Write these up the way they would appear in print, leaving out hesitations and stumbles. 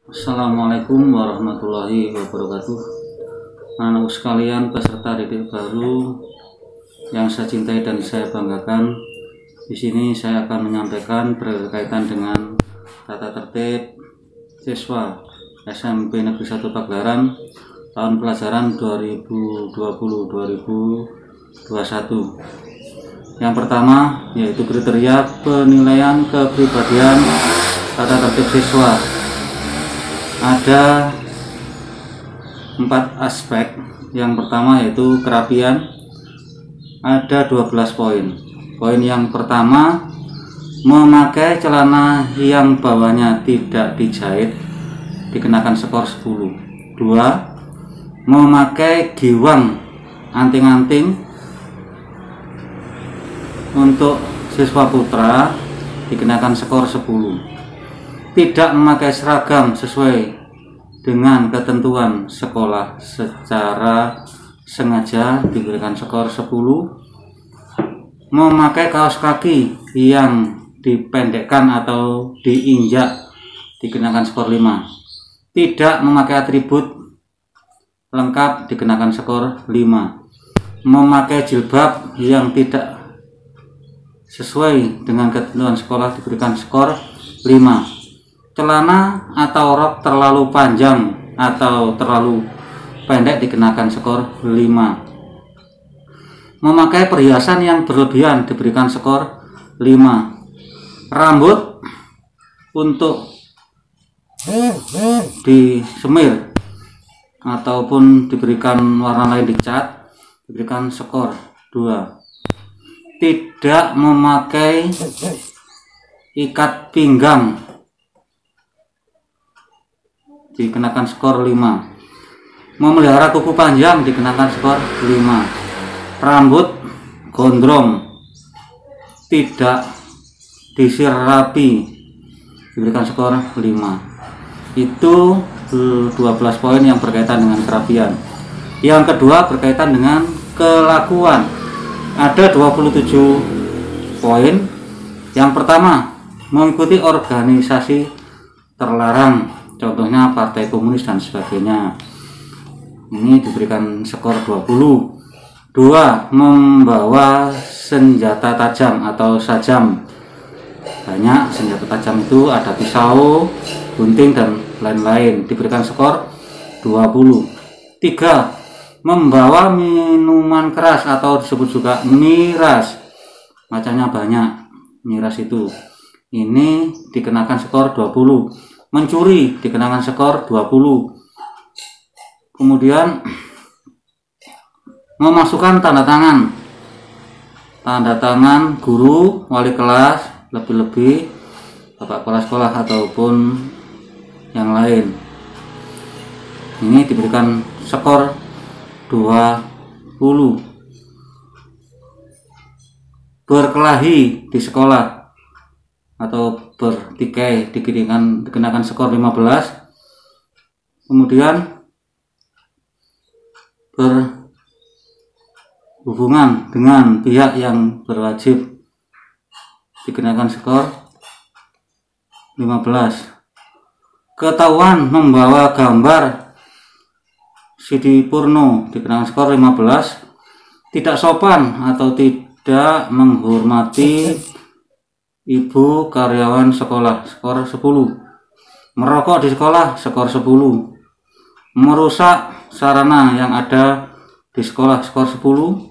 Assalamualaikum warahmatullahi wabarakatuh. Anak-anak sekalian, peserta didik baru yang saya cintai dan saya banggakan, di sini saya akan menyampaikan berkaitan dengan tata tertib siswa SMP Negeri 1 Pagelaran tahun pelajaran 2020-2021. Yang pertama yaitu kriteria penilaian kepribadian tata tertib siswa. Ada 4 aspek. Yang pertama yaitu kerapian, ada 12 poin. Poin yang pertama, memakai celana yang bawahnya tidak dijahit, dikenakan skor 10. 2, memakai giwang anting-anting untuk siswa putra, dikenakan skor 10. Tidak memakai seragam sesuai dengan ketentuan sekolah secara sengaja, diberikan skor 10. Memakai kaos kaki yang dipendekkan atau diinjak, dikenakan skor 5. Tidak memakai atribut lengkap, dikenakan skor 5. Memakai jilbab yang tidak sesuai dengan ketentuan sekolah, diberikan skor 5. Celana atau rok terlalu panjang atau terlalu pendek, dikenakan skor 5. Memakai perhiasan yang berlebihan, diberikan skor 5. Rambut untuk disemir ataupun diberikan warna lain, dicat, diberikan skor 2. Tidak memakai ikat pinggang, dikenakan skor 5. Memelihara kuku panjang, dikenakan skor 5. Rambut gondrong, tidak disir rapi, diberikan skor 5. Itu 12 poin yang berkaitan dengan kerapian. Yang kedua berkaitan dengan kelakuan. Ada 27 poin. Yang pertama, mengikuti organisasi terlarang, contohnya Partai Komunis dan sebagainya, ini diberikan skor 20. 2, membawa senjata tajam atau sajam. Banyak senjata tajam itu, ada pisau, gunting dan lain-lain, diberikan skor 20. 3, membawa minuman keras atau disebut juga miras. Macamnya banyak miras itu. Ini dikenakan skor 20. Mencuri, dikenakan skor 20. Kemudian memasukkan tanda tangan guru, wali kelas, lebih-lebih bapak kepala sekolah ataupun yang lain, ini diberikan skor 20. Berkelahi di sekolah atau bertikai, dikenakan skor 15. Kemudian berhubungan dengan pihak yang berwajib, dikenakan skor 15. Ketahuan membawa gambar CD porno, dikenakan skor 15. Tidak sopan atau tidak menghormati ibu karyawan sekolah, skor 10. Merokok di sekolah, skor 10. Merusak sarana yang ada di sekolah, skor 10.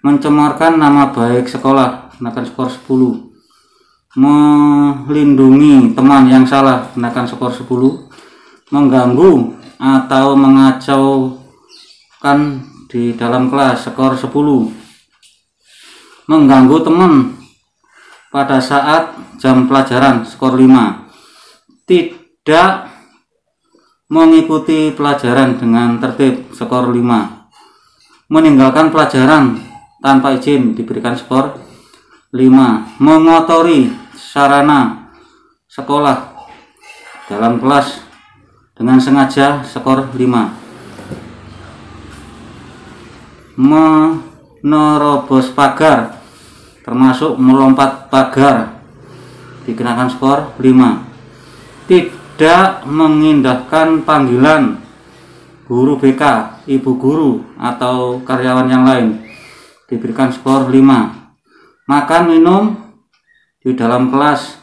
Mencemarkan nama baik sekolah, kenakan skor 10. Melindungi teman yang salah, kenakan skor 10. Mengganggu atau mengacaukan di dalam kelas, skor 10. Mengganggu teman pada saat jam pelajaran, skor 5. Tidak mengikuti pelajaran dengan tertib, skor 5. Meninggalkan pelajaran tanpa izin, diberikan skor 5. Mengotori sarana sekolah dalam kelas dengan sengaja, skor 5. Menerobos pagar termasuk melompat pagar, dikenakan skor 5. Tidak mengindahkan panggilan guru BK, ibu guru, atau karyawan yang lain, diberikan skor 5. Makan minum di dalam kelas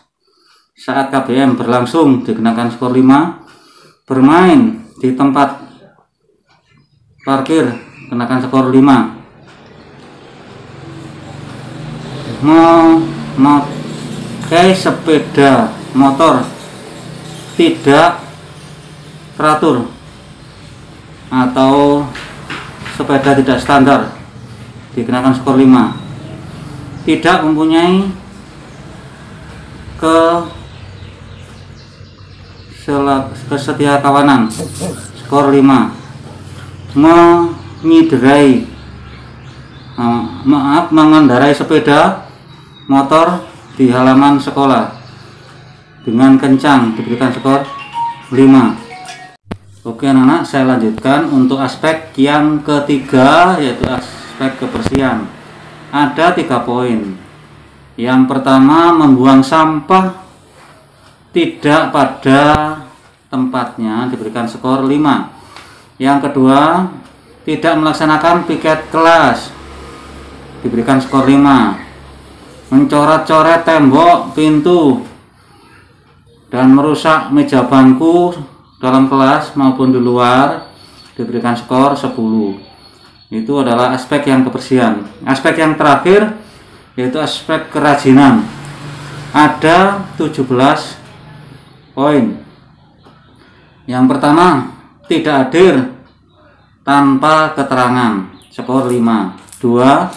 saat KBM berlangsung, dikenakan skor 5. Bermain di tempat parkir, kenakan skor 5. Memakai sepeda motor tidak teratur atau sepeda tidak standar, dikenakan skor 5. Tidak mempunyai kesetia kawanan, skor 5. Mengendarai sepeda motor di halaman sekolah dengan kencang, diberikan skor 5. Oke anak-anak, saya lanjutkan untuk aspek yang ketiga, yaitu aspek kebersihan. Ada 3 poin. Yang pertama, membuang sampah tidak pada tempatnya, diberikan skor 5. Yang kedua, tidak melaksanakan piket kelas, diberikan skor 5. Mencoret-coret tembok, pintu, dan merusak meja bangku dalam kelas maupun di luar, diberikan skor 10. Itu adalah aspek yang kebersihan. Aspek yang terakhir yaitu aspek kerajinan. Ada 17 poin. Yang pertama, tidak hadir tanpa keterangan, skor 5. 2.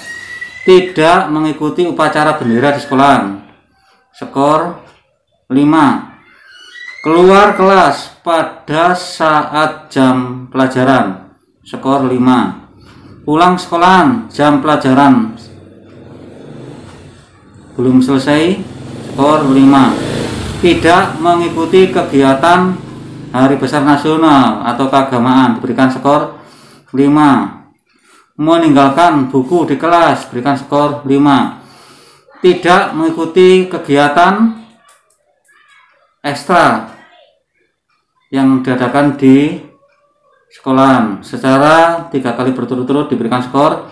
Tidak mengikuti upacara bendera di sekolahan, skor 5. Keluar kelas pada saat jam pelajaran, skor 5. Pulang sekolahan jam pelajaran belum selesai, skor 5. Tidak mengikuti kegiatan hari besar nasional atau keagamaan, diberikan skor 5. Meninggalkan buku di kelas, berikan skor 5. Tidak mengikuti kegiatan ekstra yang diadakan di sekolahan secara 3 kali berturut-turut, diberikan skor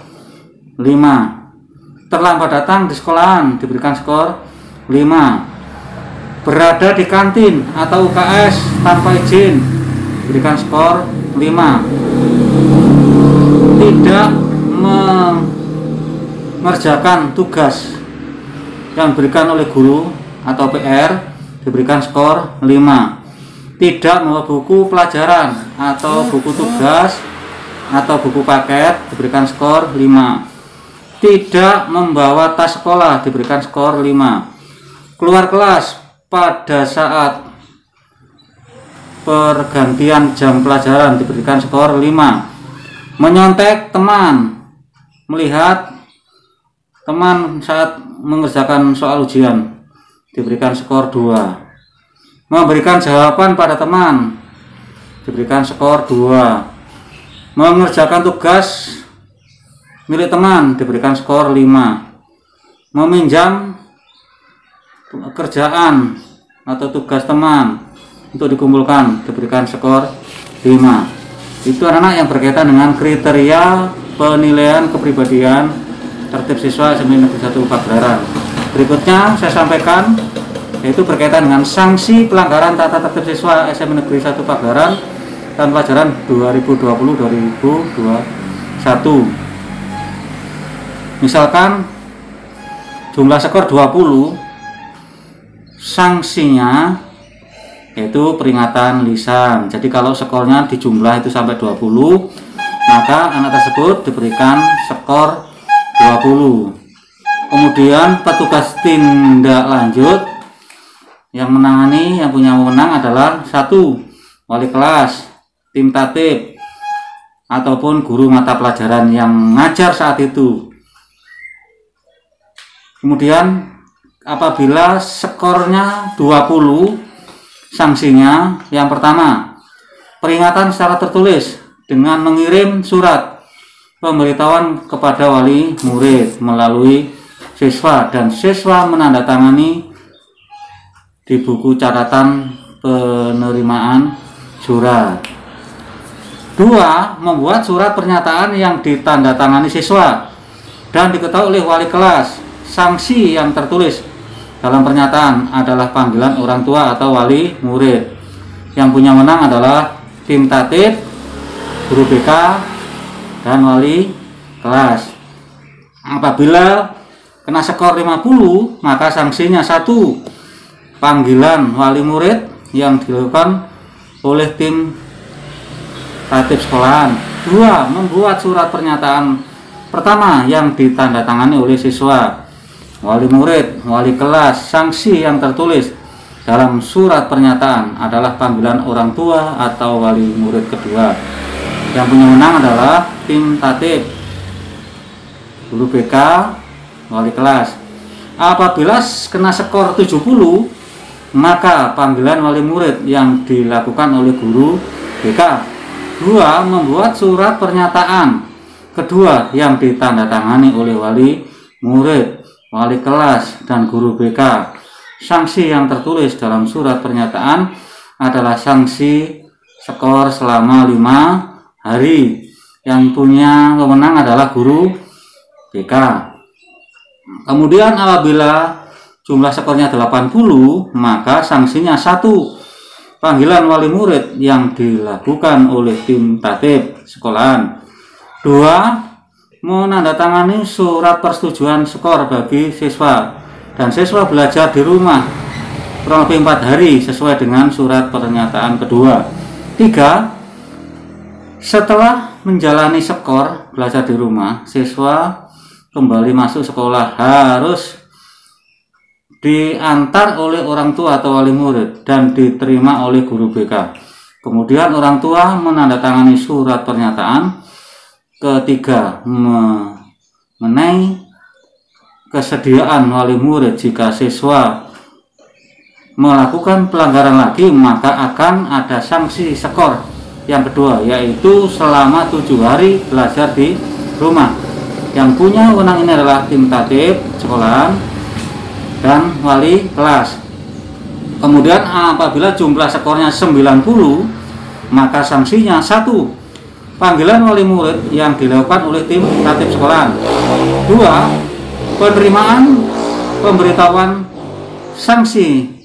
5. Terlambat datang di sekolahan, diberikan skor 5. Berada di kantin atau UKS tanpa izin, diberikan skor 5. Tidak mengerjakan tugas yang diberikan oleh guru atau PR, diberikan skor 5. Tidak membawa buku pelajaran atau buku tugas atau buku paket, diberikan skor 5. Tidak membawa tas sekolah, diberikan skor 5. Keluar kelas pada saat pergantian jam pelajaran, diberikan skor 5. Menyontek teman, melihat teman saat mengerjakan soal ujian, diberikan skor 2. Memberikan jawaban pada teman, diberikan skor 2. Mengerjakan tugas milik teman, diberikan skor 5. Meminjam pekerjaan atau tugas teman untuk dikumpulkan, diberikan skor 5. Itu anak-anak yang berkaitan dengan kriteria penilaian kepribadian tertib siswa SMA Negeri 1 Pagelaran. Berikutnya saya sampaikan yaitu berkaitan dengan sanksi pelanggaran tata tertib siswa SMA Negeri 1 Pagelaran tahun pelajaran 2020-2021. Misalkan jumlah skor 20, sanksinya yaitu peringatan lisan. Jadi kalau skornya di jumlah itu sampai 20, maka anak tersebut diberikan skor 20. Kemudian petugas tindak lanjut yang menangani, yang punya wewenang adalah 1. Wali kelas, tim tatib, ataupun guru mata pelajaran yang ngajar saat itu. Kemudian apabila skornya 20, sanksinya yang pertama, peringatan secara tertulis dengan mengirim surat pemberitahuan kepada wali murid melalui siswa, dan siswa menandatangani di buku catatan penerimaan surat. 2. Membuat surat pernyataan yang ditandatangani siswa dan diketahui oleh wali kelas. Sanksi yang tertulis dalam pernyataan adalah panggilan orang tua atau wali murid. Yang punya wewenang adalah tim tatib, guru BK, dan wali kelas. Apabila kena skor 50, maka sanksinya 1. Panggilan wali murid yang dilakukan oleh tim tatib sekolahan. 2. Membuat surat pernyataan pertama yang ditandatangani oleh siswa, wali murid, wali kelas. Sanksi yang tertulis dalam surat pernyataan adalah panggilan orang tua atau wali murid kedua. Yang punya wewenang adalah tim tatib, guru BK, wali kelas. Apabila kena skor 70, maka panggilan wali murid yang dilakukan oleh guru BK. 2. Membuat surat pernyataan kedua yang ditandatangani oleh wali murid, wali kelas, dan guru BK. Sanksi yang tertulis dalam surat pernyataan adalah sanksi skor selama 5 hari. Yang punya wewenang adalah guru BK. Kemudian apabila jumlah skornya 80, maka sanksinya 1. Panggilan wali murid yang dilakukan oleh tim tatib sekolahan. 2. Menandatangani surat persetujuan skor bagi siswa dan siswa belajar di rumah kurang lebih 4 hari sesuai dengan surat pernyataan kedua. 3. Setelah menjalani skor belajar di rumah, siswa kembali masuk sekolah harus diantar oleh orang tua atau wali murid dan diterima oleh guru BK. Kemudian orang tua menandatangani surat pernyataan. 3. Mengenai kesediaan wali murid jika siswa melakukan pelanggaran lagi, maka akan ada sanksi skor yang kedua, yaitu selama 7 hari belajar di rumah. Yang punya wewenang ini adalah tim tatib sekolahan dan wali kelas. Kemudian apabila jumlah skornya 90, maka sanksinya 1. Panggilan wali murid yang dilakukan oleh tim tatib sekolahan. 2. Penerimaan pemberitahuan sanksi,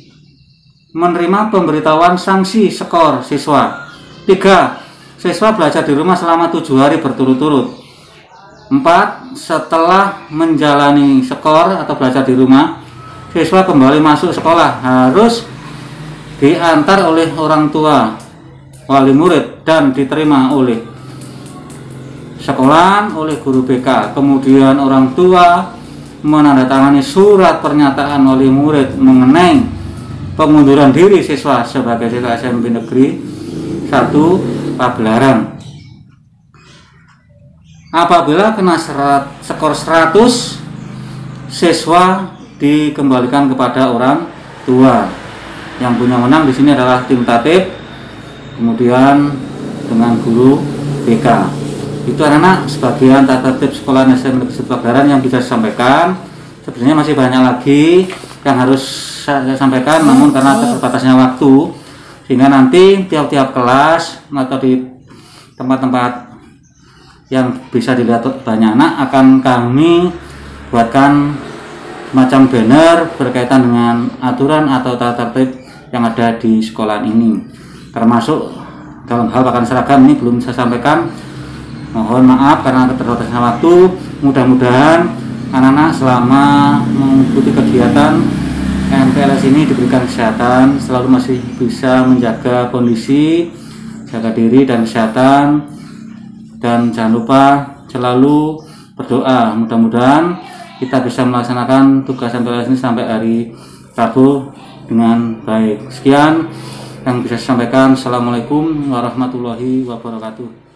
menerima pemberitahuan sanksi skor siswa. 3. Siswa belajar di rumah selama 7 hari berturut-turut. 4. Setelah menjalani skor atau belajar di rumah, siswa kembali masuk sekolah harus diantar oleh orang tua, wali murid, dan diterima oleh sekolah, oleh guru BK. Kemudian orang tua menandatangani surat pernyataan wali murid mengenai pengunduran diri siswa sebagai siswa SMP Negeri 1 Pagelaran. Apabila kena skor 100, siswa dikembalikan kepada orang tua. Yang punya wewenang di sini adalah tim tatib, kemudian dengan guru BK. Itu anak-anak sebagian tatib sekolah SMP Negeri 1 Pagelaran yang bisa saya sampaikan. Sebenarnya masih banyak lagi yang harus saya sampaikan, namun karena terbatasnya waktu, sehingga nanti tiap-tiap kelas atau di tempat-tempat yang bisa dilihat banyak anak akan kami buatkan macam banner berkaitan dengan aturan atau tata tertib yang ada di sekolah ini, termasuk dalam hal pakaian seragam. Ini belum saya sampaikan, mohon maaf karena keterbatasan waktu. Mudah-mudahan anak-anak selama mengikuti kegiatan MPLS ini diberikan kesehatan, selalu masih bisa menjaga kondisi, jaga diri dan kesehatan, dan jangan lupa selalu berdoa. Mudah-mudahan kita bisa melaksanakan tugas MPLS ini sampai hari Rabu dengan baik. Sekian yang bisa saya sampaikan. Assalamualaikum warahmatullahi wabarakatuh.